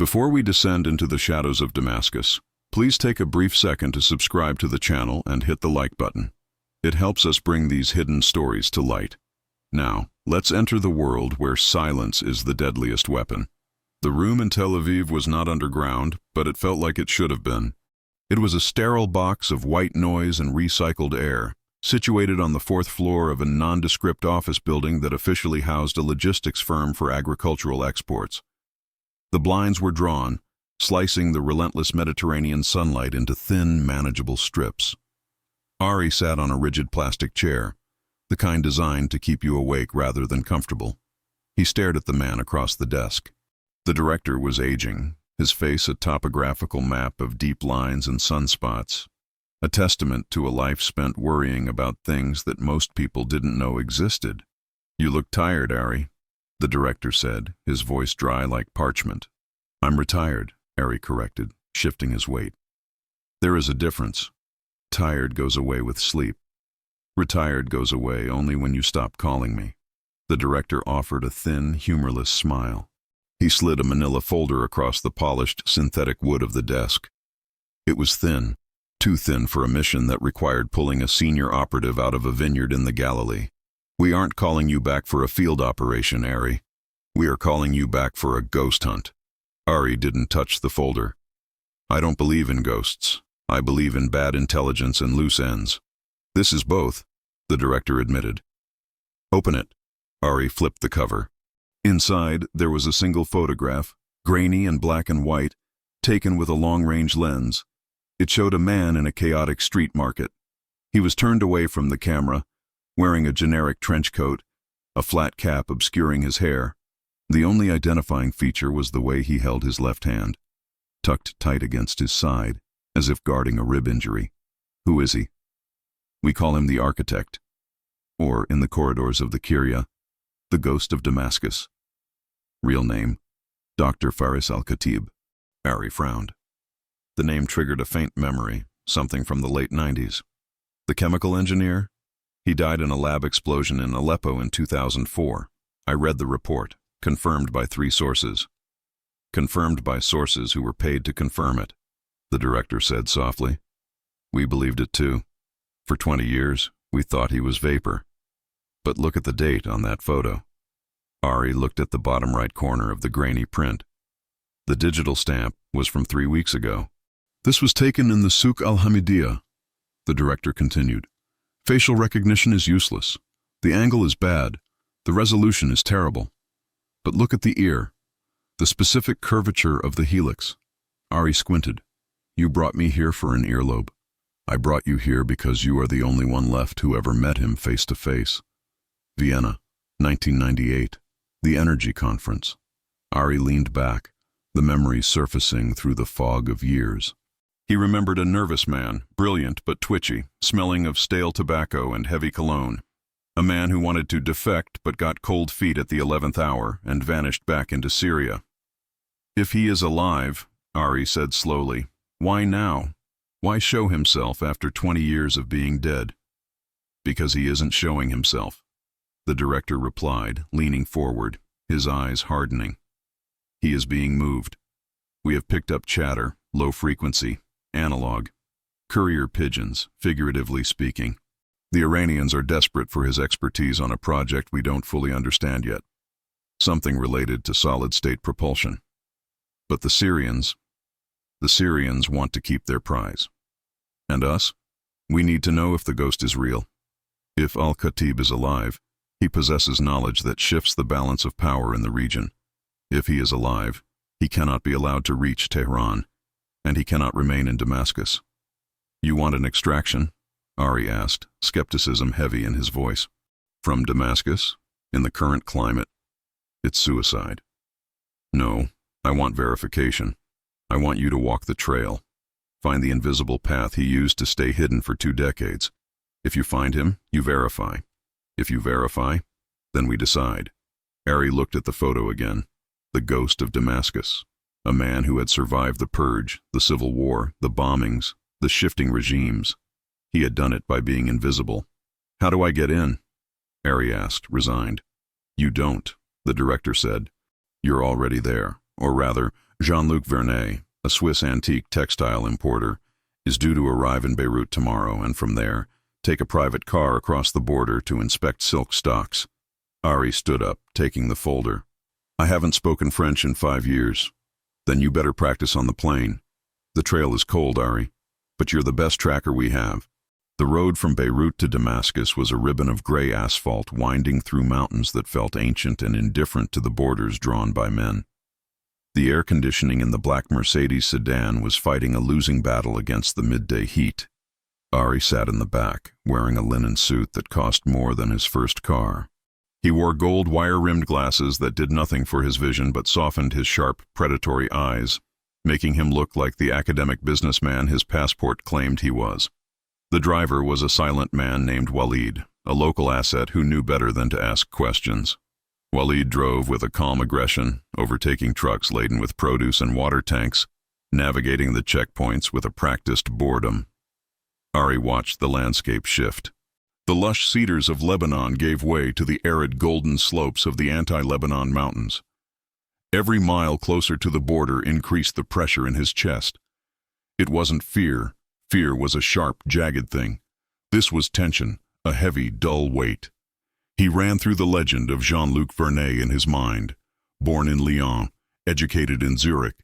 Before we descend into the shadows of Damascus, please take a brief second to subscribe to the channel and hit the like button. It helps us bring these hidden stories to light. Now, let's enter the world where silence is the deadliest weapon. The room in Tel Aviv was not underground, but it felt like it should have been. It was a sterile box of white noise and recycled air, situated on the fourth floor of a nondescript office building that officially housed a logistics firm for agricultural exports. The blinds were drawn, slicing the relentless Mediterranean sunlight into thin, manageable strips. Ari sat on a rigid plastic chair, the kind designed to keep you awake rather than comfortable. He stared at the man across the desk. The director was aging, his face a topographical map of deep lines and sunspots, a testament to a life spent worrying about things that most people didn't know existed. "You look tired, Ari," the director said, his voice dry like parchment. "I'm retired," Ari corrected, shifting his weight. "There is a difference. Tired goes away with sleep. Retired goes away only when you stop calling me." The director offered a thin, humorless smile. He slid a manila folder across the polished, synthetic wood of the desk. It was thin, too thin for a mission that required pulling a senior operative out of a vineyard in the Galilee. "We aren't calling you back for a field operation, Ari. We are calling you back for a ghost hunt." Ari didn't touch the folder. "I don't believe in ghosts. I believe in bad intelligence and loose ends." "This is both," the director admitted. "Open it." Ari flipped the cover. Inside, there was a single photograph, grainy and black and white, taken with a long-range lens. It showed a man in a chaotic street market. He was turned away from the camera, wearing a generic trench coat, a flat cap obscuring his hair. The only identifying feature was the way he held his left hand, tucked tight against his side, as if guarding a rib injury. "Who is he?" "We call him the architect, or in the corridors of the Kyria, the Ghost of Damascus. Real name, Dr. Faris al-Khatib." Ari frowned. The name triggered a faint memory, something from the late 90s. "The chemical engineer? He died in a lab explosion in Aleppo in 2004. I read the report, confirmed by 3 sources. Confirmed by sources who were paid to confirm it," the director said softly. "We believed it too. For 20 years, we thought he was vapor. But look at the date on that photo." Ari looked at the bottom right corner of the grainy print. The digital stamp was from 3 weeks ago. "This was taken in the Souk al-Hamidiyya," the director continued. "Facial recognition is useless. The angle is bad. The resolution is terrible. But look at the ear, the specific curvature of the helix." Ari squinted. "You brought me here for an earlobe. I brought you here because you are the only one left who ever met him face to face. Vienna, 1998. The Energy Conference." Ari leaned back, the memories surfacing through the fog of years. He remembered a nervous man, brilliant but twitchy, smelling of stale tobacco and heavy cologne. A man who wanted to defect but got cold feet at the 11th hour and vanished back into Syria. "If he is alive," Ari said slowly, "why now? Why show himself after 20 years of being dead?" "Because he isn't showing himself," the director replied, leaning forward, his eyes hardening. "He is being moved. We have picked up chatter, low frequency, analog, courier pigeons, figuratively speaking. The Iranians are desperate for his expertise on a project we don't fully understand yet. Something related to solid-state propulsion. But the Syrians want to keep their prize. And us? We need to know if the ghost is real. If al-Khatib is alive, he possesses knowledge that shifts the balance of power in the region. If he is alive, he cannot be allowed to reach Tehran, and he cannot remain in Damascus." "You want an extraction?" Ari asked, skepticism heavy in his voice. "From Damascus? In the current climate? It's suicide." "No, I want verification. I want you to walk the trail. Find the invisible path he used to stay hidden for 2 decades. If you find him, you verify. If you verify, then we decide." Ari looked at the photo again. The Ghost of Damascus. A man who had survived the purge, the civil war, the bombings, the shifting regimes. He had done it by being invisible. "How do I get in?" Ari asked, resigned. "You don't," the director said. "You're already there. Or rather, Jean-Luc Vernet, a Swiss antique textile importer, is due to arrive in Beirut tomorrow and from there, take a private car across the border to inspect silk stocks. Ari stood up, taking the folder. I haven't spoken French in 5 years. Then you better practice on the plane. The trail is cold, Ari, but you're the best tracker we have. The road from Beirut to Damascus was a ribbon of gray asphalt winding through mountains that felt ancient and indifferent to the borders drawn by men. The air conditioning in the black Mercedes sedan was fighting a losing battle against the midday heat. Ari sat in the back, wearing a linen suit that cost more than his first car. He wore gold wire-rimmed glasses that did nothing for his vision but softened his sharp, predatory eyes, making him look like the academic businessman his passport claimed he was. The driver was a silent man named Walid, a local asset who knew better than to ask questions. Walid drove with a calm aggression, overtaking trucks laden with produce and water tanks, navigating the checkpoints with a practiced boredom. Ari watched the landscape shift. The lush cedars of Lebanon gave way to the arid golden slopes of the anti-Lebanon mountains. Every mile closer to the border increased the pressure in his chest. It wasn't fear. Fear was a sharp, jagged thing. This was tension, a heavy, dull weight. He ran through the legend of Jean-Luc Vernet in his mind. Born in Lyon, educated in Zurich,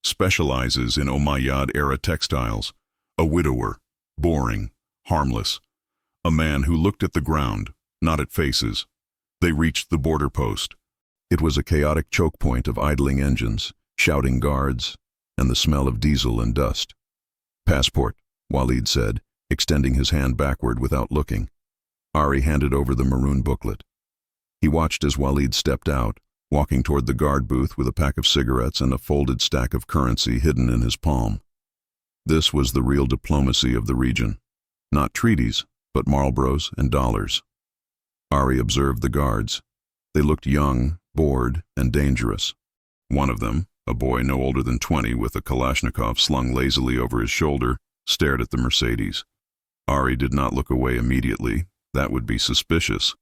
specializes in Umayyad-era textiles, a widower, boring, harmless, a man who looked at the ground, not at faces. They reached the border post. It was a chaotic choke point of idling engines, shouting guards, and the smell of diesel and dust. Passport, Walid said, extending his hand backward without looking. Ari handed over the maroon booklet. He watched as Walid stepped out, walking toward the guard booth with a pack of cigarettes and a folded stack of currency hidden in his palm. This was the real diplomacy of the region. Not treaties, but Marlboros and dollars. Ari observed the guards. They looked young, bored, and dangerous. One of them, a boy no older than 20 with a Kalashnikov slung lazily over his shoulder, stared at the Mercedes. Ari did not look away immediately. That would be suspicious.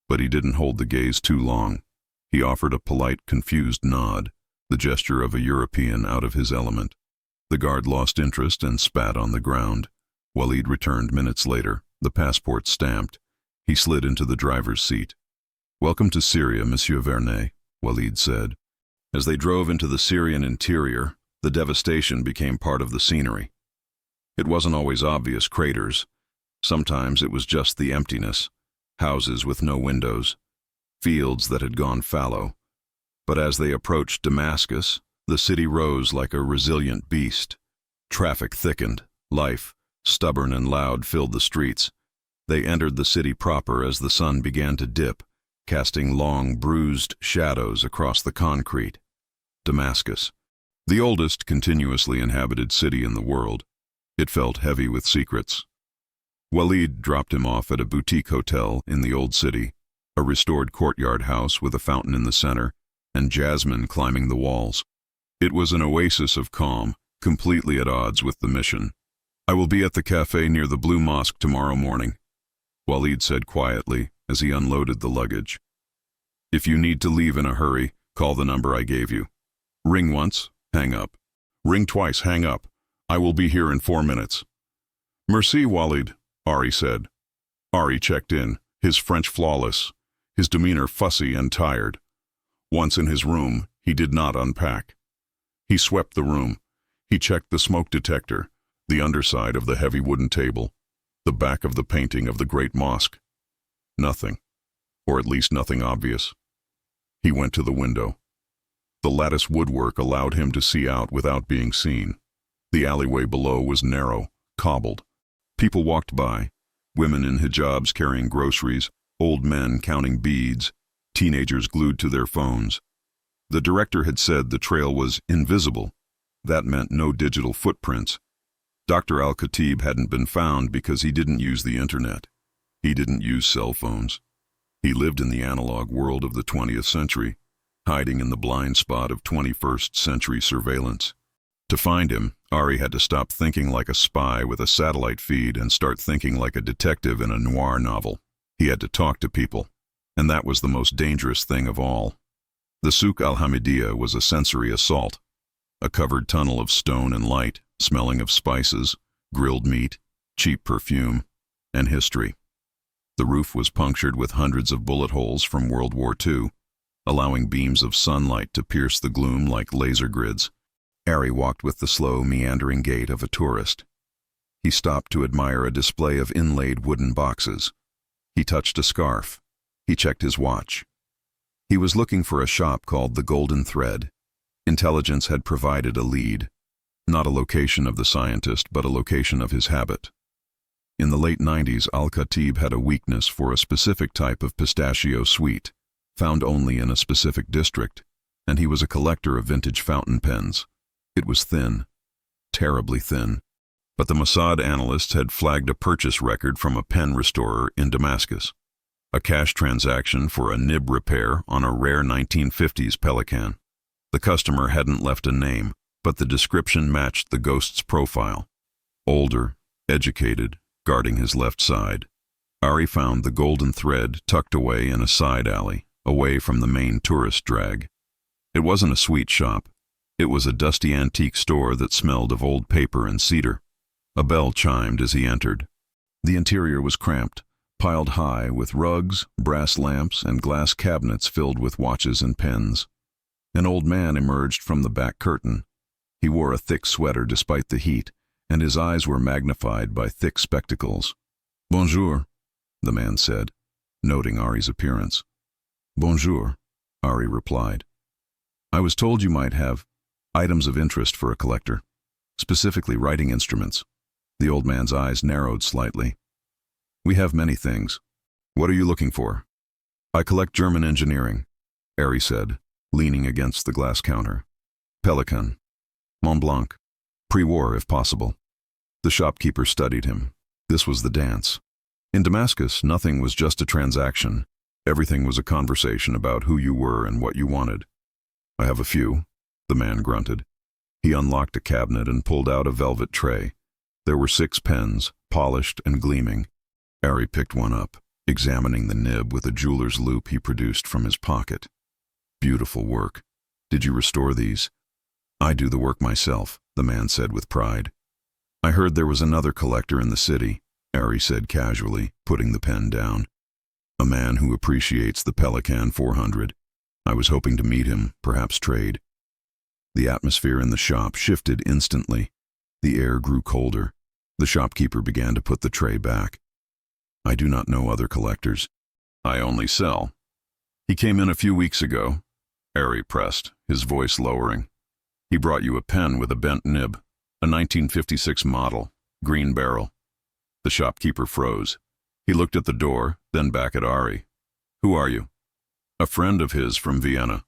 But he didn't hold the gaze too long. He offered a polite, confused nod, the gesture of a European out of his element. The guard lost interest and spat on the ground. Walid returned minutes later, the passport stamped. He slid into the driver's seat. "Welcome to Syria, Monsieur Vernet," Walid said. As they drove into the Syrian interior, the devastation became part of the scenery. It wasn't always obvious craters. Sometimes it was just the emptiness, houses with no windows, fields that had gone fallow. But as they approached Damascus, the city rose like a resilient beast. Traffic thickened, life, stubborn and loud, filled the streets. They entered the city proper as the sun began to dip, casting long, bruised shadows across the concrete. Damascus, the oldest continuously inhabited city in the world. It felt heavy with secrets. Walid dropped him off at a boutique hotel in the old city, a restored courtyard house with a fountain in the center and jasmine climbing the walls. It was an oasis of calm, completely at odds with the mission. "I will be at the cafe near the Blue Mosque tomorrow morning," Walid said quietly as he unloaded the luggage. "If you need to leave in a hurry, call the number I gave you. Ring once, hang up. Ring twice, hang up. I will be here in 4 minutes." "Merci, Walid," Ari said. Ari checked in, his French flawless, his demeanor fussy and tired. Once in his room, he did not unpack. He swept the room. He checked the smoke detector, the underside of the heavy wooden table, the back of the painting of the great mosque. Nothing, or at least nothing obvious. He went to the window. The lattice woodwork allowed him to see out without being seen. The alleyway below was narrow, cobbled. People walked by, women in hijabs carrying groceries, old men counting beads, teenagers glued to their phones. The director had said the trail was invisible. That meant no digital footprints. Dr. Al-Khatib hadn't been found because he didn't use the internet. He didn't use cell phones. He lived in the analog world of the 20th century, hiding in the blind spot of 21st century surveillance. To find him, Ari had to stop thinking like a spy with a satellite feed and start thinking like a detective in a noir novel. He had to talk to people, and that was the most dangerous thing of all. The Souk al-Hamidiyya was a sensory assault. a covered tunnel of stone and light, smelling of spices, grilled meat, cheap perfume, and history. The roof was punctured with hundreds of bullet holes from World War II, allowing beams of sunlight to pierce the gloom like laser grids. Harry walked with the slow, meandering gait of a tourist. He stopped to admire a display of inlaid wooden boxes. He touched a scarf. He checked his watch. He was looking for a shop called the Golden Thread. Intelligence had provided a lead. Not a location of the scientist, but a location of his habit. In the late 90s, Al-Khatib had a weakness for a specific type of pistachio sweet, found only in a specific district, and he was a collector of vintage fountain pens. It was thin, terribly thin, but the Mossad analysts had flagged a purchase record from a pen restorer in Damascus, a cash transaction for a nib repair on a rare 1950s Pelican. The customer hadn't left a name, but the description matched the ghost's profile. Older, educated, guarding his left side. Ari found the Golden Thread tucked away in a side alley, away from the main tourist drag. It wasn't a sweet shop. It was a dusty antique store that smelled of old paper and cedar. A bell chimed as he entered. The interior was cramped, piled high with rugs, brass lamps, and glass cabinets filled with watches and pens. An old man emerged from the back curtain. He wore a thick sweater despite the heat, and his eyes were magnified by thick spectacles. "Bonjour," the man said, noting Ari's appearance. "Bonjour," Ari replied. "I was told you might have items of interest for a collector, specifically writing instruments." The old man's eyes narrowed slightly. "We have many things. What are you looking for?" "I collect German engineering," Ari said, leaning against the glass counter. "Pelican, Mont Blanc, pre-war if possible." The shopkeeper studied him. This was the dance. In Damascus, nothing was just a transaction. Everything was a conversation about who you were and what you wanted. "I have a few," the man grunted. He unlocked a cabinet and pulled out a velvet tray. There were 6 pens, polished and gleaming. Harry picked one up, examining the nib with a jeweler's loupe he produced from his pocket. "Beautiful work. Did you restore these?" "I do the work myself," the man said with pride. "I heard there was another collector in the city," Harry said casually, putting the pen down. "A man who appreciates the Pelican 400. I was hoping to meet him, perhaps trade." The atmosphere in the shop shifted instantly. The air grew colder. The shopkeeper began to put the tray back. "I do not know other collectors. I only sell." "He came in a few weeks ago," Harry pressed, his voice lowering. "He brought you a pen with a bent nib, a 1956 model, green barrel." The shopkeeper froze. He looked at the door, then back at Ari. "Who are you?" "A friend of his from Vienna."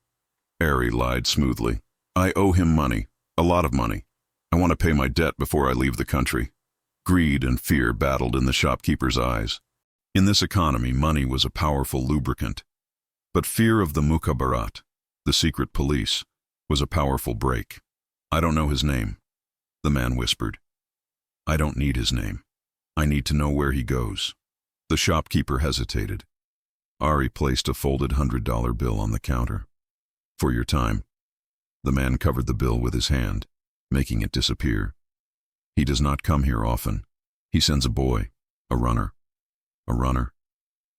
Ari lied smoothly. "I owe him money, a lot of money. I want to pay my debt before I leave the country." Greed and fear battled in the shopkeeper's eyes. In this economy, money was a powerful lubricant. But fear of the Mukhabarat, the secret police, was a powerful brake. "I don't know his name," the man whispered. "I don't need his name. I need to know where he goes." The shopkeeper hesitated. Ari placed a folded $100 bill on the counter. "For your time." The man covered the bill with his hand, making it disappear. "He does not come here often. He sends a boy, a runner." "A runner?"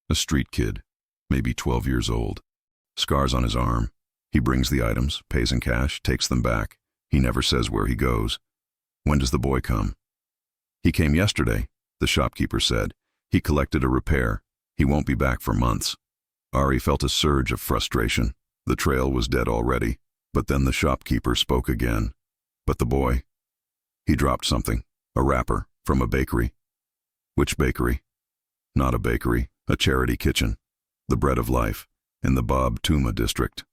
"A street kid, maybe 12 years old. Scars on his arm. He brings the items, pays in cash, takes them back. He never says where he goes." "When does the boy come?" "He came yesterday," the shopkeeper said. "He collected a repair. He won't be back for months." Ari felt a surge of frustration. The trail was dead already, but then the shopkeeper spoke again. "But the boy?" "He dropped something, a wrapper, from a bakery." "Which bakery?" "Not a bakery, a charity kitchen. The Bread of Life, in the Bab Tuma district.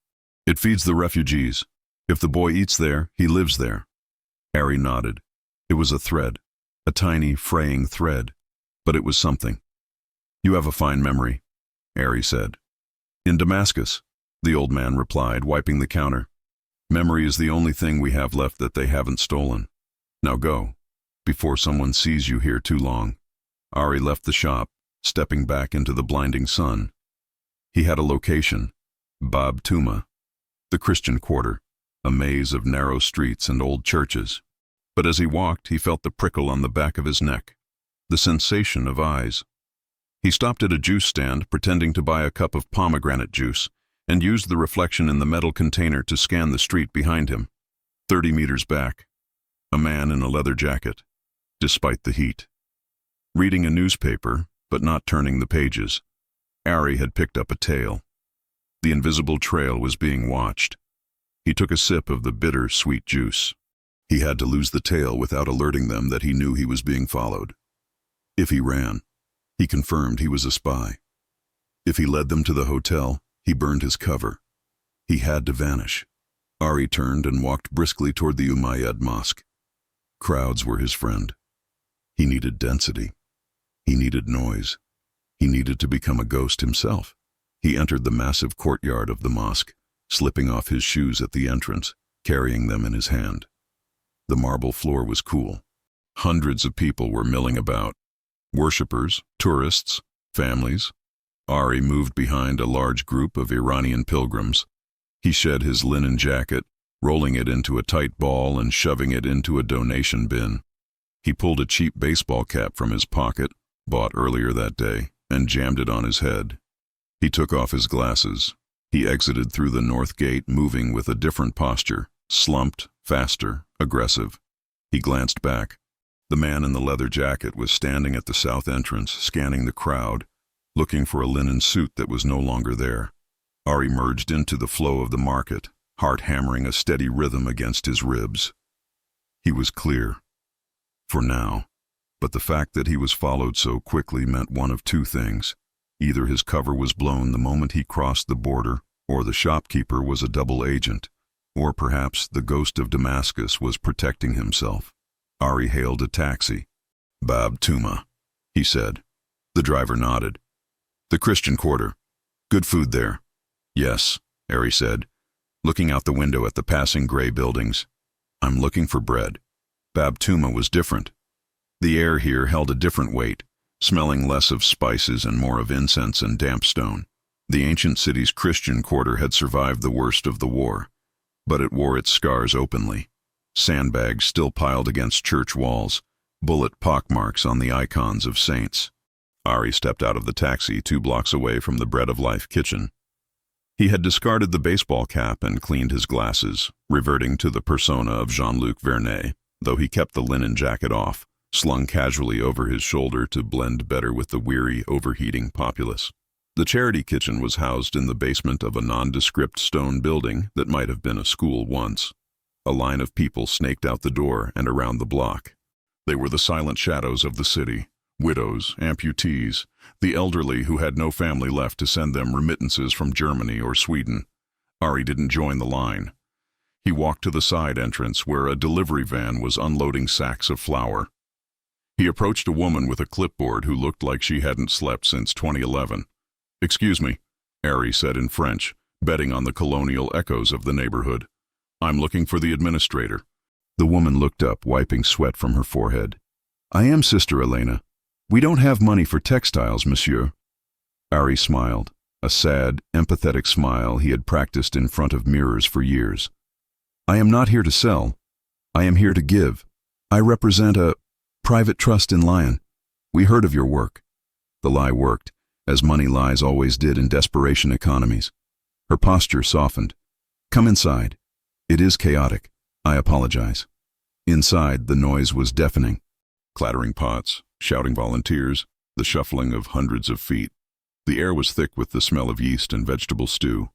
It feeds the refugees. If the boy eats there, he lives there." Harry nodded. It was a thread, a tiny, fraying thread, but it was something. "You have a fine memory," Harry said. "In Damascus," the old man replied, wiping the counter. "Memory is the only thing we have left that they haven't stolen. Now go, before someone sees you here too long." Ari left the shop, stepping back into the blinding sun. He had a location, Bab Tuma, the Christian quarter, a maze of narrow streets and old churches. But as he walked, he felt the prickle on the back of his neck, the sensation of eyes. He stopped at a juice stand, pretending to buy a cup of pomegranate juice, and used the reflection in the metal container to scan the street behind him. 30 meters back, a man in a leather jacket, despite the heat. Reading a newspaper, but not turning the pages, Ari had picked up a tale. The invisible trail was being watched. He took a sip of the bitter, sweet juice. He had to lose the tale without alerting them that he knew he was being followed. If he ran, he confirmed he was a spy. If he led them to the hotel, he burned his cover. He had to vanish. Ari turned and walked briskly toward the Umayyad Mosque. Crowds were his friend. He needed density. He needed noise. He needed to become a ghost himself. He entered the massive courtyard of the mosque, slipping off his shoes at the entrance, carrying them in his hand. The marble floor was cool. Hundreds of people were milling about. Worshippers, tourists, families. Ari moved behind a large group of Iranian pilgrims. He shed his linen jacket, rolling it into a tight ball and shoving it into a donation bin. He pulled a cheap baseball cap from his pocket, bought earlier that day, and jammed it on his head. He took off his glasses. He exited through the north gate, moving with a different posture, slumped, faster, aggressive. He glanced back. The man in the leather jacket was standing at the south entrance, scanning the crowd, looking for a linen suit that was no longer there. Ari merged into the flow of the market, heart hammering a steady rhythm against his ribs. He was clear. For now. But the fact that he was followed so quickly meant one of two things. Either his cover was blown the moment he crossed the border, or the shopkeeper was a double agent, or perhaps the Ghost of Damascus was protecting himself. Ari hailed a taxi. "Bab Tuma," he said. The driver nodded. "The Christian Quarter. Good food there." "Yes," Ari said, looking out the window at the passing gray buildings. "I'm looking for bread." Bab Tuma was different. The air here held a different weight, smelling less of spices and more of incense and damp stone. The ancient city's Christian quarter had survived the worst of the war, but it wore its scars openly. Sandbags still piled against church walls, bullet pockmarks on the icons of saints. Ari stepped out of the taxi 2 blocks away from the Bread of Life kitchen. He had discarded the baseball cap and cleaned his glasses, reverting to the persona of Jean-Luc Vernet, though he kept the linen jacket off, slung casually over his shoulder to blend better with the weary, overheating populace. The charity kitchen was housed in the basement of a nondescript stone building that might have been a school once. A line of people snaked out the door and around the block. They were the silent shadows of the city, widows, amputees, the elderly who had no family left to send them remittances from Germany or Sweden. Ari didn't join the line. He walked to the side entrance where a delivery van was unloading sacks of flour. He approached a woman with a clipboard who looked like she hadn't slept since 2011. "Excuse me," Ari said in French, betting on the colonial echoes of the neighborhood. "I'm looking for the administrator." The woman looked up, wiping sweat from her forehead. "I am Sister Elena. We don't have money for textiles, monsieur." Ari smiled, a sad, empathetic smile he had practiced in front of mirrors for years. "I am not here to sell. I am here to give. I represent a private trust in Lyon. We heard of your work." The lie worked, as money lies always did in desperation economies. Her posture softened. "Come inside. It is chaotic. I apologize." Inside, the noise was deafening. Clattering pots, shouting volunteers, the shuffling of hundreds of feet. The air was thick with the smell of yeast and vegetable stew.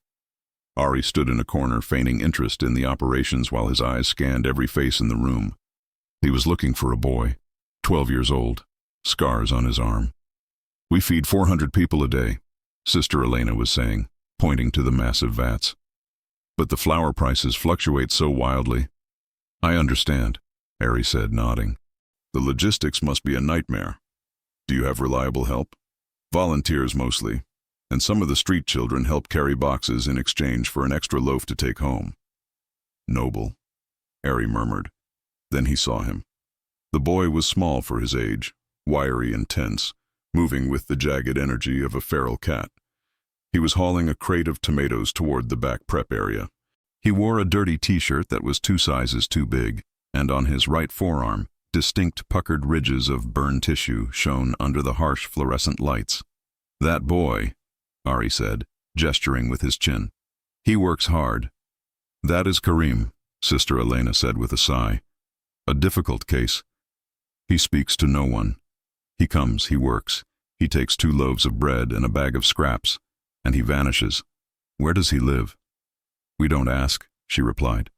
Ari stood in a corner, feigning interest in the operations while his eyes scanned every face in the room. He was looking for a boy, 12 years old, scars on his arm. "We feed 400 people a day," Sister Elena was saying, pointing to the massive vats. "But the flour prices fluctuate so wildly." "I understand," Ari said, nodding. "The logistics must be a nightmare. Do you have reliable help?" "Volunteers mostly, and some of the street children help carry boxes in exchange for an extra loaf to take home." "Noble," Ari murmured. Then he saw him. The boy was small for his age, wiry and tense, moving with the jagged energy of a feral cat. He was hauling a crate of tomatoes toward the back prep area. He wore a dirty t-shirt that was 2 sizes too big, and on his right forearm, distinct puckered ridges of burned tissue shone under the harsh fluorescent lights. "That boy," Ari said, gesturing with his chin. "He works hard." "That is Karim," Sister Elena said with a sigh. "A difficult case. He speaks to no one. He comes, he works, he takes 2 loaves of bread and a bag of scraps, and he vanishes. Where does he live?" "We don't ask," she replied.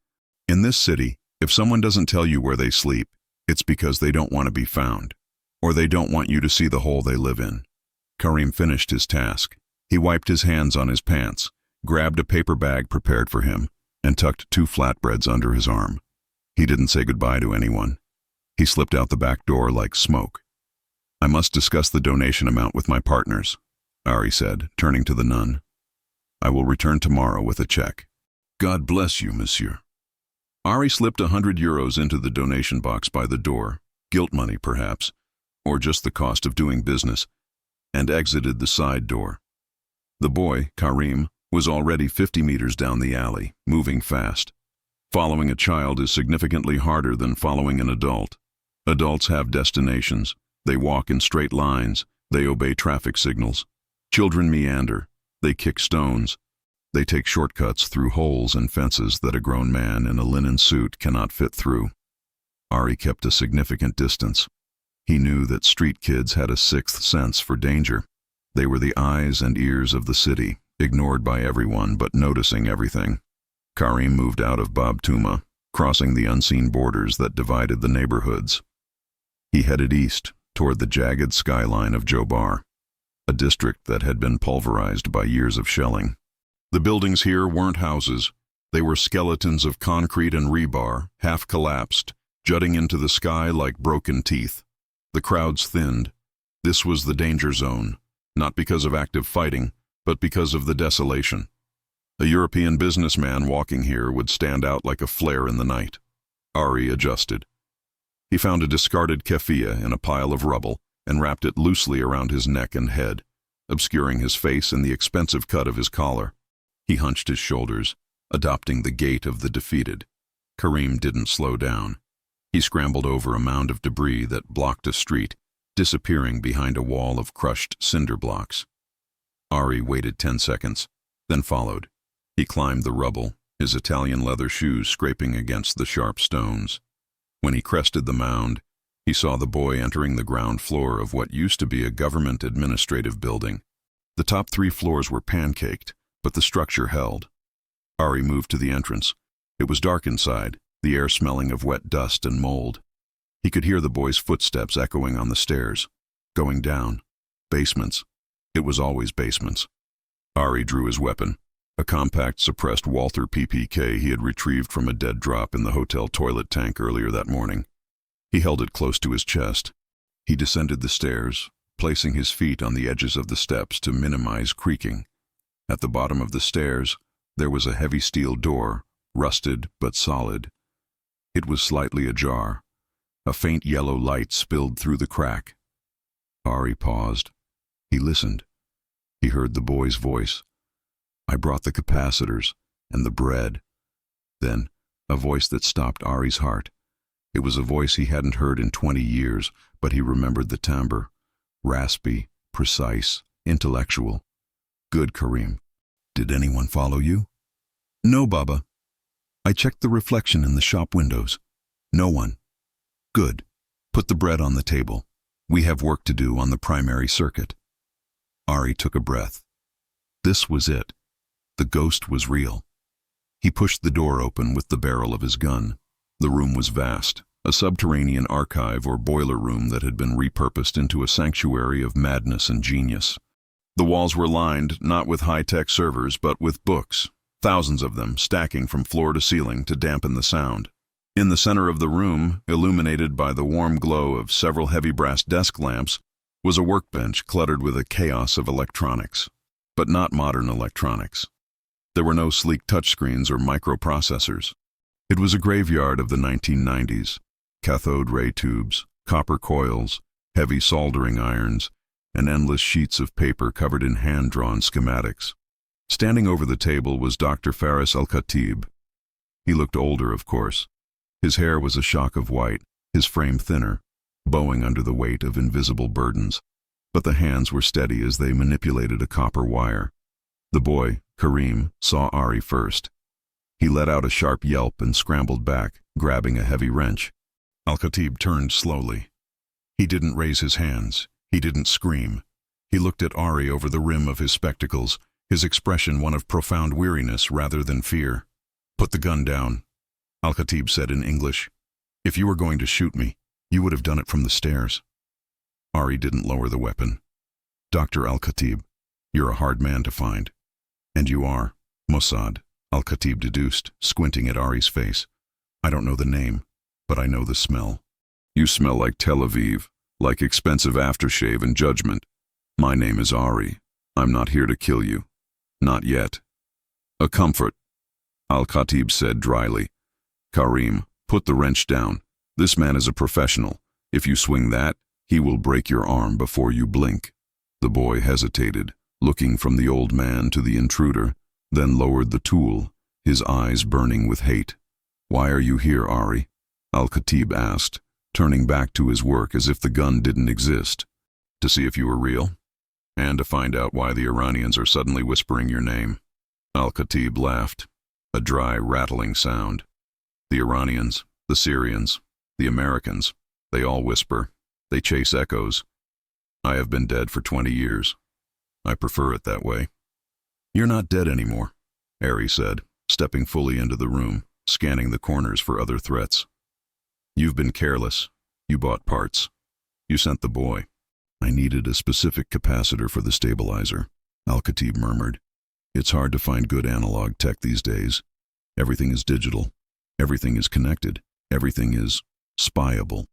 "In this city, if someone doesn't tell you where they sleep, it's because they don't want to be found, or they don't want you to see the hole they live in." Karim finished his task. He wiped his hands on his pants, grabbed a paper bag prepared for him, and tucked 2 flatbreads under his arm. He didn't say goodbye to anyone. He slipped out the back door like smoke. "I must discuss the donation amount with my partners," Ari said, turning to the nun. "I will return tomorrow with a check." "God bless you, monsieur." Ari slipped €100 into the donation box by the door, guilt money perhaps, or just the cost of doing business, and exited the side door. The boy, Karim, was already 50 meters down the alley, moving fast. Following a child is significantly harder than following an adult. Adults have destinations. They walk in straight lines. They obey traffic signals. Children meander. They kick stones. They take shortcuts through holes and fences that a grown man in a linen suit cannot fit through. Ari kept a significant distance. He knew that street kids had a 6th sense for danger. They were the eyes and ears of the city, ignored by everyone but noticing everything. Karim moved out of Bab Tuma, crossing the unseen borders that divided the neighborhoods. He headed east, toward the jagged skyline of Jobar, a district that had been pulverized by years of shelling. The buildings here weren't houses. They were skeletons of concrete and rebar, half collapsed, jutting into the sky like broken teeth. The crowds thinned. This was the danger zone, not because of active fighting, but because of the desolation. A European businessman walking here would stand out like a flare in the night. Ari adjusted. He found a discarded keffiyeh in a pile of rubble and wrapped it loosely around his neck and head, obscuring his face and the expensive cut of his collar. He hunched his shoulders, adopting the gait of the defeated. Karim didn't slow down. He scrambled over a mound of debris that blocked a street, disappearing behind a wall of crushed cinder blocks. Ari waited 10 seconds, then followed. He climbed the rubble, his Italian leather shoes scraping against the sharp stones. When he crested the mound, he saw the boy entering the ground floor of what used to be a government administrative building. The top 3 floors were pancaked, but the structure held. Ari moved to the entrance. It was dark inside, the air smelling of wet dust and mold. He could hear the boy's footsteps echoing on the stairs. Going down. Basements. It was always basements. Ari drew his weapon, a compact suppressed Walther PPK he had retrieved from a dead drop in the hotel toilet tank earlier that morning. He held it close to his chest. He descended the stairs, placing his feet on the edges of the steps to minimize creaking. At the bottom of the stairs, there was a heavy steel door, rusted but solid. It was slightly ajar. A faint yellow light spilled through the crack. Ari paused. He listened. He heard the boy's voice. "I brought the capacitors and the bread." Then, a voice that stopped Ari's heart. It was a voice he hadn't heard in 20 years, but he remembered the timbre. Raspy, precise, intellectual. "Good, Karim. Did anyone follow you?" "No, Baba. I checked the reflection in the shop windows. No one." "Good. Put the bread on the table. We have work to do on the primary circuit." Ari took a breath. This was it. The ghost was real. He pushed the door open with the barrel of his gun. The room was vast, a subterranean archive or boiler room that had been repurposed into a sanctuary of madness and genius. The walls were lined not with high-tech servers but with books, thousands of them stacking from floor to ceiling to dampen the sound. In the center of the room, illuminated by the warm glow of several heavy brass desk lamps, was a workbench cluttered with a chaos of electronics, but not modern electronics. There were no sleek touchscreens or microprocessors. It was a graveyard of the 1990s. Cathode ray tubes, copper coils, heavy soldering irons, and endless sheets of paper covered in hand-drawn schematics. Standing over the table was Dr. Faris al-Khatib, He looked older, of course. His hair was a shock of white, his frame thinner, bowing under the weight of invisible burdens. But the hands were steady as they manipulated a copper wire. The boy, Karim, saw Ari first. He let out a sharp yelp and scrambled back, grabbing a heavy wrench. Al-Khatib turned slowly. He didn't raise his hands. He didn't scream. He looked at Ari over the rim of his spectacles, his expression one of profound weariness rather than fear. "Put the gun down," Al-Khatib said in English. "If you were going to shoot me, you would have done it from the stairs." Ari didn't lower the weapon. "Dr. Al-Khatib, you're a hard man to find." "And you are Mossad," Al-Khatib deduced, squinting at Ari's face. "I don't know the name, but I know the smell. You smell like Tel Aviv, like expensive aftershave and judgment. My name is Ari. I'm not here to kill you. Not yet." "A comfort," Al-Khatib said dryly. "Karim, put the wrench down. This man is a professional. If you swing that, he will break your arm before you blink." The boy hesitated, looking from the old man to the intruder, then lowered the tool, his eyes burning with hate. "Why are you here, Ari?" Al-Khatib asked, turning back to his work as if the gun didn't exist. "To see if you were real, and to find out why the Iranians are suddenly whispering your name." Al-Khatib laughed, a dry, rattling sound. "The Iranians, the Syrians, the Americans, they all whisper. They chase echoes. I have been dead for 20 years. I prefer it that way." "You're not dead anymore," Ari said, stepping fully into the room, scanning the corners for other threats. "You've been careless. You bought parts. You sent the boy." "I needed a specific capacitor for the stabilizer," Al-Khatib murmured. "It's hard to find good analog tech these days. Everything is digital. Everything is connected. Everything is spyable."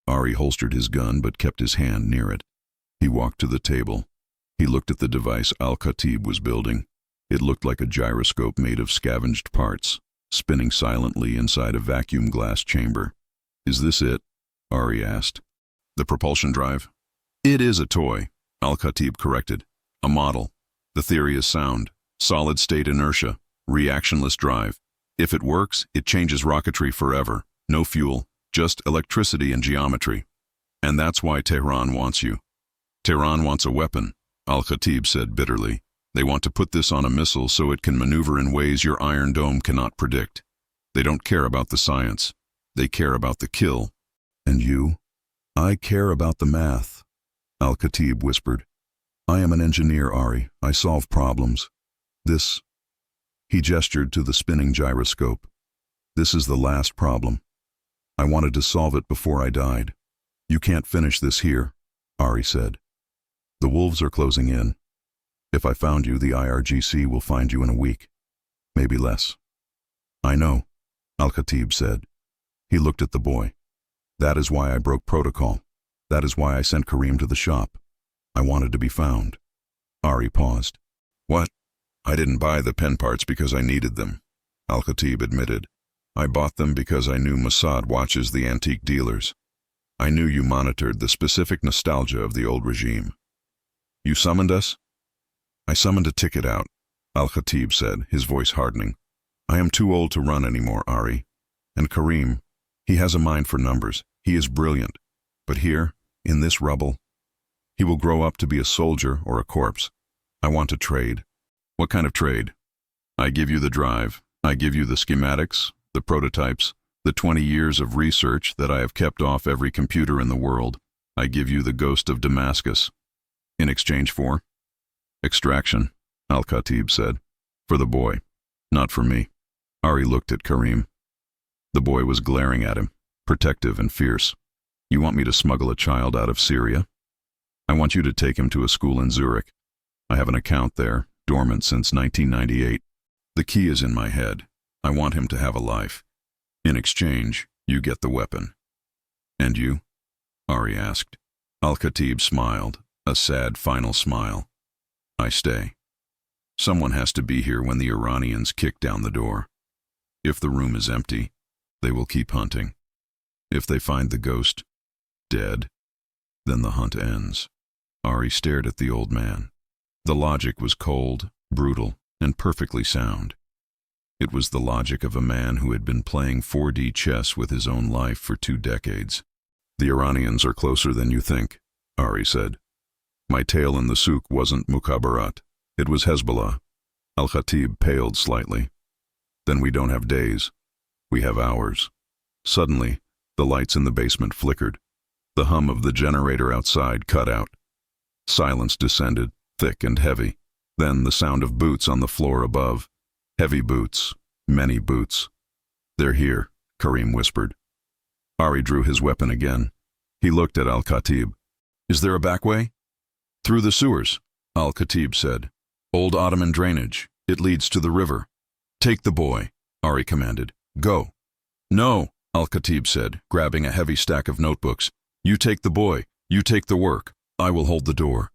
Ari holstered his gun but kept his hand near it. He walked to the table. He looked at the device Al-Khatib was building. It looked like a gyroscope made of scavenged parts, spinning silently inside a vacuum glass chamber. "Is this it?" Ari asked. "The propulsion drive?" "It is a toy," Al-Khatib corrected. "A model. The theory is sound. Solid-state inertia. Reactionless drive. If it works, it changes rocketry forever. No fuel, just electricity and geometry. And that's why Tehran wants you." "Tehran wants a weapon," Al-Khatib said bitterly. "They want to put this on a missile so it can maneuver in ways your Iron Dome cannot predict. They don't care about the science. They care about the kill." "And you?" "I care about the math," Al-Khatib whispered. "I am an engineer, Ari. I solve problems. This..." He gestured to the spinning gyroscope. "This is the last problem. I wanted to solve it before I died." "You can't finish this here," Ari said. "The wolves are closing in. If I found you, the IRGC will find you in a week. Maybe less." "I know," Al-Khatib said. He looked at the boy. "That is why I broke protocol. That is why I sent Karim to the shop. I wanted to be found." Ari paused. "What?" "I didn't buy the pen parts because I needed them," Al-Khatib admitted. "I bought them because I knew Mossad watches the antique dealers. I knew you monitored the specific nostalgia of the old regime. You summoned us?" "I summoned a ticket out," Al-Khatib said, his voice hardening. "I am too old to run anymore, Ari. And Karim, he has a mind for numbers. He is brilliant. But here, in this rubble, he will grow up to be a soldier or a corpse. I want to trade." "What kind of trade?" "I give you the drive. I give you the schematics, the prototypes, the 20 years of research that I have kept off every computer in the world. I give you the Ghost of Damascus." "In exchange for?" "Extraction," Al-Khatib said. "For the boy, not for me." Ari looked at Karim. The boy was glaring at him, protective and fierce. "You want me to smuggle a child out of Syria? I want you to take him to a school in Zurich. I have an account there, dormant since 1998. The key is in my head. I want him to have a life. In exchange, you get the weapon." "And you?" Ari asked. Al-Khatib smiled, a sad final smile. "I stay. Someone has to be here when the Iranians kick down the door. If the room is empty, they will keep hunting. If they find the ghost dead, then the hunt ends." Ari stared at the old man. The logic was cold, brutal, and perfectly sound. It was the logic of a man who had been playing 4D chess with his own life for 2 decades. The Iranians are closer than you think, Ari said. My tale in the souk wasn't mukhabarat. It was Hezbollah. Al-Khatib paled slightly. Then we don't have days. We have hours. Suddenly, the lights in the basement flickered. The hum of the generator outside cut out. Silence descended, thick and heavy. Then the sound of boots on the floor above. Heavy boots, many boots. They're here, Karim whispered. Ari drew his weapon again. He looked at Al-Khatib. Is there a back way? Through the sewers, Al-Khatib said. Old Ottoman drainage. It leads to the river. Take the boy, Ari commanded. Go. No, Al-Khatib said, grabbing a heavy stack of notebooks. You take the boy. You take the work. I will hold the door.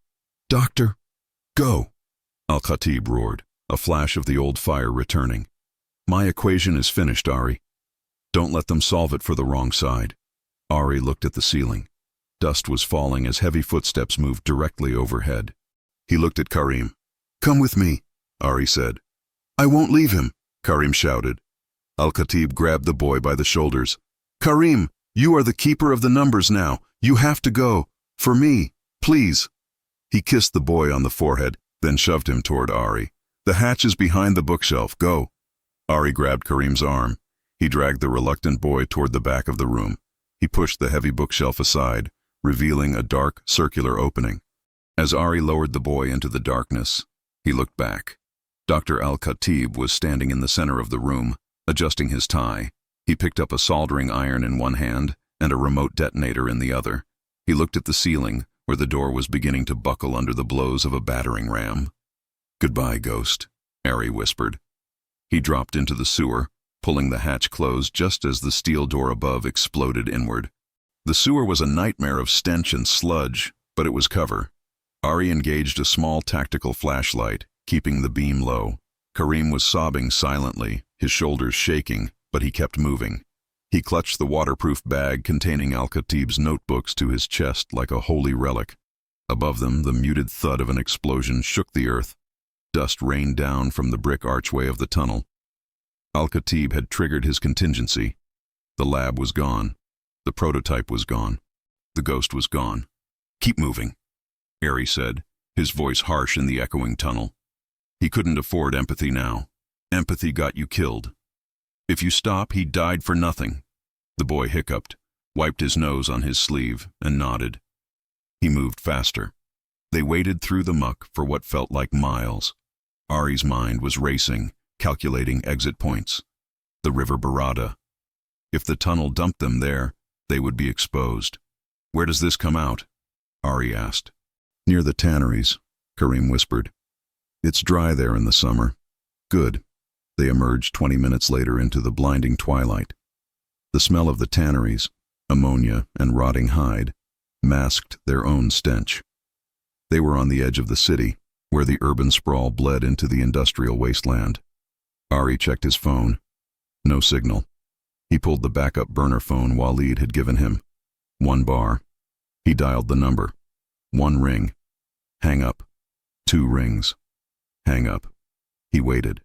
Doctor, go, Al-Khatib roared, a flash of the old fire returning. My equation is finished, Ari. Don't let them solve it for the wrong side. Ari looked at the ceiling. Dust was falling as heavy footsteps moved directly overhead. He looked at Karim. Come with me, Ari said. I won't leave him, Karim shouted. Al-Khatib grabbed the boy by the shoulders. Karim, you are the keeper of the numbers now. You have to go. For me, please. He kissed the boy on the forehead, then shoved him toward Ari. The hatch is behind the bookshelf. Go. Ari grabbed Karim's arm. He dragged the reluctant boy toward the back of the room. He pushed the heavy bookshelf aside, revealing a dark, circular opening. As Ari lowered the boy into the darkness, he looked back. Dr. Al-Khatib was standing in the center of the room, adjusting his tie. He picked up a soldering iron in one hand and a remote detonator in the other. He looked at the ceiling, where the door was beginning to buckle under the blows of a battering ram. Goodbye, Ghost, Ari whispered. He dropped into the sewer, pulling the hatch closed just as the steel door above exploded inward. The sewer was a nightmare of stench and sludge, but it was cover. Ari engaged a small tactical flashlight, keeping the beam low. Karim was sobbing silently, his shoulders shaking, but he kept moving. He clutched the waterproof bag containing Al-Khatib's notebooks to his chest like a holy relic. Above them, the muted thud of an explosion shook the earth. Dust rained down from the brick archway of the tunnel. Al-Khatib had triggered his contingency. The lab was gone. The prototype was gone. The ghost was gone. Keep moving, Ari said, his voice harsh in the echoing tunnel. He couldn't afford empathy now. Empathy got you killed. If you stop, he died for nothing. The boy hiccuped, wiped his nose on his sleeve, and nodded. He moved faster. They waded through the muck for what felt like miles. Ari's mind was racing, calculating exit points. The river Barada. If the tunnel dumped them there, they would be exposed. Where does this come out? Ari asked. Near the tanneries, Karim whispered. It's dry there in the summer. Good. They emerged 20 minutes later into the blinding twilight. The smell of the tanneries, ammonia and rotting hide, masked their own stench. They were on the edge of the city, where the urban sprawl bled into the industrial wasteland. Ari checked his phone. No signal. He pulled the backup burner phone Walid had given him. 1 bar. He dialed the number. 1 ring. Hang up. 2 rings. Hang up. He waited.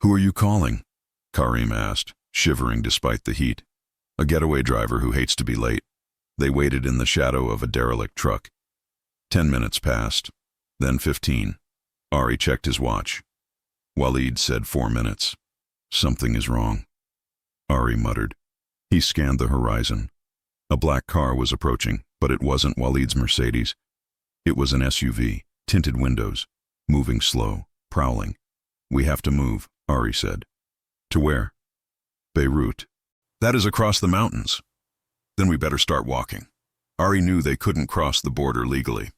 Who are you calling? Karim asked, shivering despite the heat. A getaway driver who hates to be late. They waited in the shadow of a derelict truck. 10 minutes passed, then 15. Ari checked his watch. Walid said 4 minutes. Something is wrong, Ari muttered. He scanned the horizon. A black car was approaching, but it wasn't Walid's Mercedes. It was an SUV, tinted windows, moving slow, prowling. We have to move, Ari said. To where? Beirut. That is across the mountains. Then we better start walking. Ari knew they couldn't cross the border legally.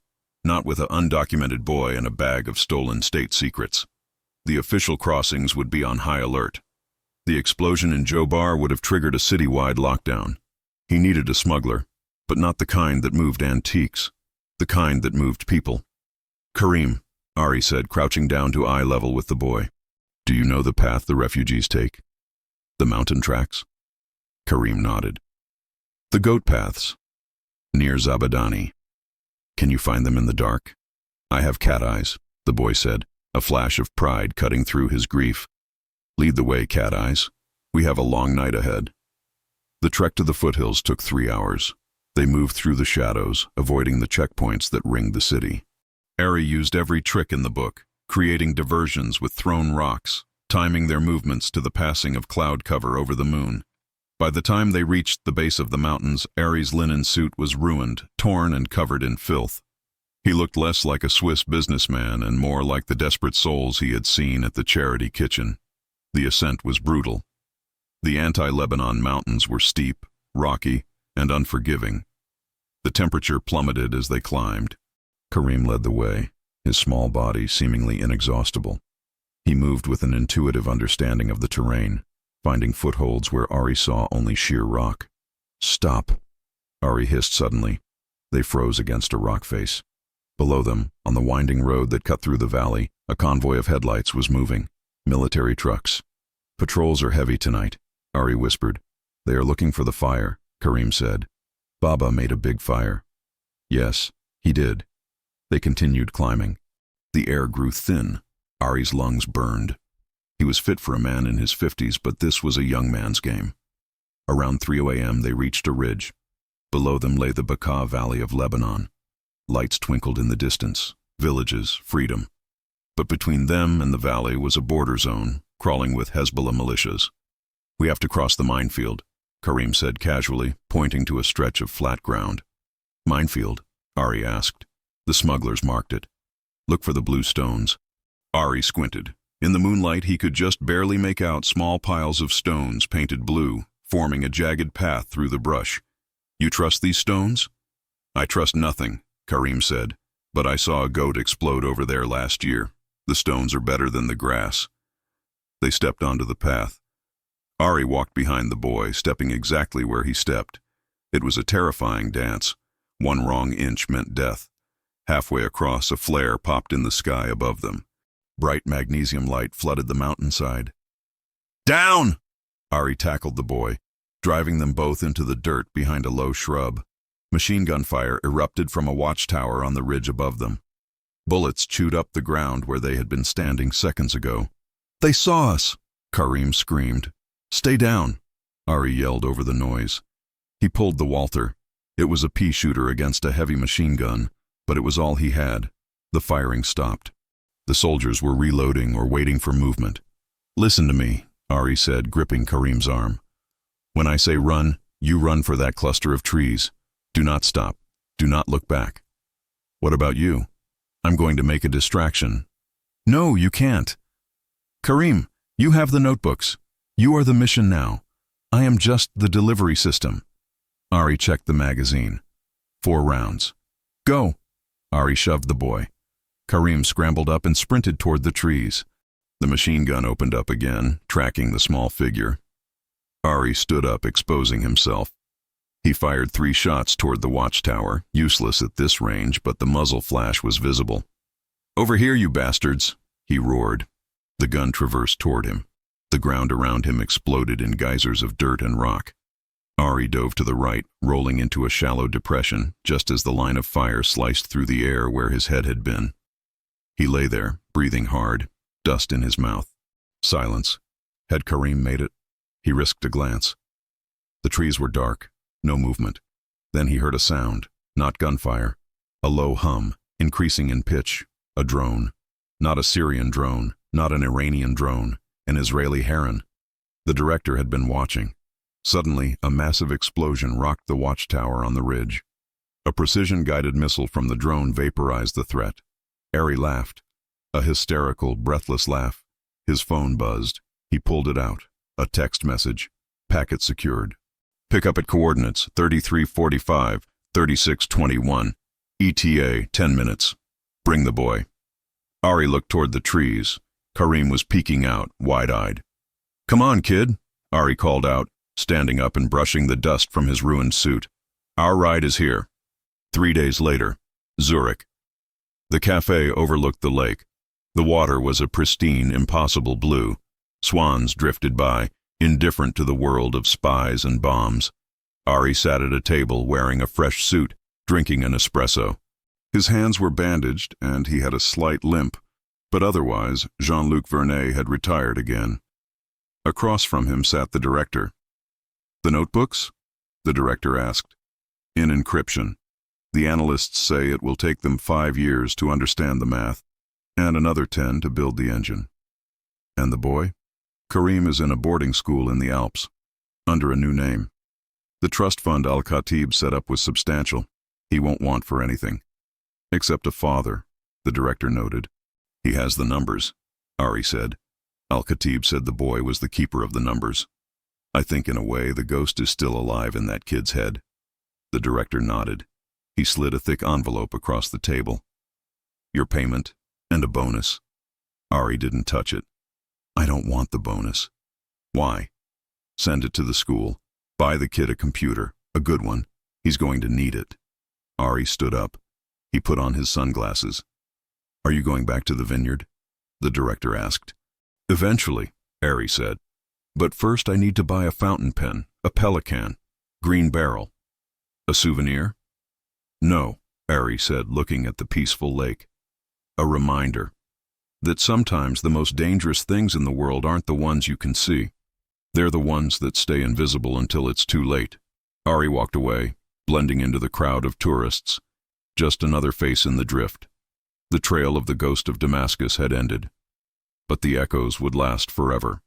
Not with an undocumented boy and a bag of stolen state secrets. The official crossings would be on high alert. The explosion in Jobar would have triggered a citywide lockdown. He needed a smuggler, but not the kind that moved antiques, the kind that moved people. Karim, Ari said, crouching down to eye level with the boy. Do you know the path the refugees take? The mountain tracks? Karim nodded. The goat paths. Near Zabadani. Can you find them in the dark? I have cat eyes, the boy said, a flash of pride cutting through his grief. Lead the way, Cat Eyes. We have a long night ahead. The trek to the foothills took 3 hours. They moved through the shadows, avoiding the checkpoints that ringed the city. Ari used every trick in the book, creating diversions with thrown rocks, timing their movements to the passing of cloud cover over the moon. By the time they reached the base of the mountains, Ari's linen suit was ruined, torn and covered in filth. He looked less like a Swiss businessman and more like the desperate souls he had seen at the charity kitchen. The ascent was brutal. The anti-Lebanon mountains were steep, rocky, and unforgiving. The temperature plummeted as they climbed. Karim led the way, his small body seemingly inexhaustible. He moved with an intuitive understanding of the terrain, finding footholds where Ari saw only sheer rock. "Stop," Ari hissed suddenly. They froze against a rock face. Below them, on the winding road that cut through the valley, a convoy of headlights was moving. Military trucks. "Patrols are heavy tonight," Ari whispered. "They are looking for the fire," Karim said. "Baba made a big fire." "Yes, he did." They continued climbing. The air grew thin. Ari's lungs burned. He was fit for a man in his 50s, but this was a young man's game. Around 3 a.m. they reached a ridge. Below them lay the Bekaa Valley of Lebanon. Lights twinkled in the distance, villages, freedom. But between them and the valley was a border zone, crawling with Hezbollah militias. "We have to cross the minefield," Karim said casually, pointing to a stretch of flat ground. "Minefield?" Ari asked. "The smugglers marked it. Look for the blue stones." Ari squinted. In the moonlight, he could just barely make out small piles of stones painted blue, forming a jagged path through the brush. "You trust these stones?" "I trust nothing," Karim said, "but I saw a goat explode over there last year. The stones are better than the grass." They stepped onto the path. Ari walked behind the boy, stepping exactly where he stepped. It was a terrifying dance. 1 wrong inch meant death. Halfway across, a flare popped in the sky above them. Bright magnesium light flooded the mountainside. "Down!" Ari tackled the boy, driving them both into the dirt behind a low shrub. Machine gun fire erupted from a watchtower on the ridge above them. Bullets chewed up the ground where they had been standing seconds ago. "They saw us!" Karim screamed. "Stay down!" Ari yelled over the noise. He pulled the Walther. It was a pea shooter against a heavy machine gun, but it was all he had. The firing stopped. The soldiers were reloading or waiting for movement. "Listen to me," Ari said, gripping Karim's arm. "When I say run, you run for that cluster of trees. Do not stop. Do not look back." "What about you?" "I'm going to make a distraction." "No, you can't." "Karim, you have the notebooks. You are the mission now. I am just the delivery system." Ari checked the magazine. 4 rounds. "Go." Ari shoved the boy. Karim scrambled up and sprinted toward the trees. The machine gun opened up again, tracking the small figure. Ari stood up, exposing himself. He fired 3 shots toward the watchtower, useless at this range, but the muzzle flash was visible. "Over here, you bastards!" he roared. The gun traversed toward him. The ground around him exploded in geysers of dirt and rock. Ari dove to the right, rolling into a shallow depression, just as the line of fire sliced through the air where his head had been. He lay there, breathing hard, dust in his mouth. Silence. Had Karim made it? He risked a glance. The trees were dark, no movement. Then he heard a sound, not gunfire. A low hum, increasing in pitch. A drone. Not a Syrian drone, not an Iranian drone, an Israeli Heron. The director had been watching. Suddenly, a massive explosion rocked the watchtower on the ridge. A precision-guided missile from the drone vaporized the threat. Ari laughed. A hysterical, breathless laugh. His phone buzzed. He pulled it out. A text message. Packet secured. "Pick up at coordinates 3345, 3621. ETA 10 minutes. Bring the boy." Ari looked toward the trees. Karim was peeking out, wide-eyed. "Come on, kid," Ari called out, standing up and brushing the dust from his ruined suit. "Our ride is here." 3 days later, Zurich. The cafe overlooked the lake. The water was a pristine, impossible blue. Swans drifted by, indifferent to the world of spies and bombs. Ari sat at a table wearing a fresh suit, drinking an espresso. His hands were bandaged and he had a slight limp, but otherwise Jean-Luc Vernet had retired again. Across from him sat the director. "The notebooks?" the director asked. "In encryption. The analysts say it will take them 5 years to understand the math, and another 10 to build the engine." "And the boy?" "Karim is in a boarding school in the Alps, under a new name. The trust fund Al-Khatib set up was substantial. He won't want for anything. Except a father," the director noted. "He has the numbers," Ari said. Al-Khatib said the boy was the keeper of the numbers. "I think in a way the ghost is still alive in that kid's head." The director nodded. He slid a thick envelope across the table. "Your payment, and a bonus." Ari didn't touch it. "I don't want the bonus." "Why?" "Send it to the school. Buy the kid a computer, a good one. He's going to need it." Ari stood up. He put on his sunglasses. "Are you going back to the vineyard?" the director asked. "Eventually," Ari said. "But first I need to buy a fountain pen, a pelican, green barrel." "A souvenir?" "No," Ari said, looking at the peaceful lake. "A reminder that sometimes the most dangerous things in the world aren't the ones you can see. They're the ones that stay invisible until it's too late." Ari walked away, blending into the crowd of tourists. Just another face in the drift. The trail of the Ghost of Damascus had ended. But the echoes would last forever.